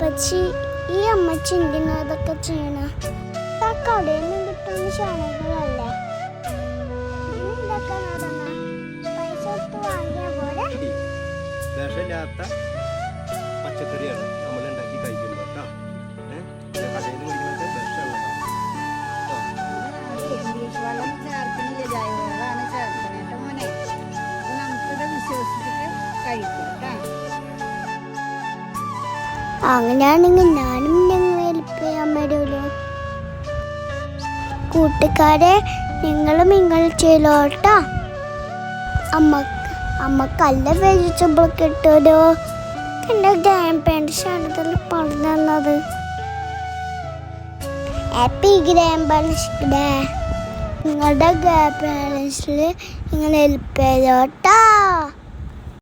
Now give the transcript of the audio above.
ഈ അമ്മച്ചി എന്തിനാ ഇതൊക്കെ ചെയ്യണ? ആ കടയിൽ നിന്ന് കിട്ടുന്ന ശാനകളല്ലേ? ഇതൊക്കെ നടന്ന പൈസ കൊടുത്ത് വാങ്ങിയ പോലെ വിഷമില്ലാത്ത പച്ചക്കറിയാണ് നമ്മൾ ഉണ്ടാക്കി കഴിക്കുമ്പോൾ കേട്ടോ. കടയിൽ നിന്ന് കുടിക്കുന്നത് ഇംഗ്ലീഷ് വെള്ളം ചേർക്കുന്നില്ല, ജൈവവളമാണ് ചേർക്കണേ കേട്ടോ മോനെ. അപ്പൊ നമുക്കിത് വിശ്വസിച്ചിട്ട് കഴിക്കാം കേട്ടോ. അങ്ങനെയാണെങ്കിൽ ഞാനും ഞങ്ങൾ ഹെൽപ്പ് ചെയ്യാൻ വരുമല്ലോ. കൂട്ടുകാരെ, നിങ്ങളും ചെയ്യലോ കേട്ടോ. അമ്മക്കല്ല വെജിറ്റബിൾ കിട്ടുമല്ലോ. എൻ്റെ ഗ്രാൻഡ് പാരൻസ് ആണ് പറഞ്ഞു തന്നത്. Happy grand parents day. നിങ്ങളുടെ ഗ്രാൻഡ് പാരൻസിൽ നിങ്ങൾ ഹെൽപ്പ് ചെയ്തോ കേട്ടോ.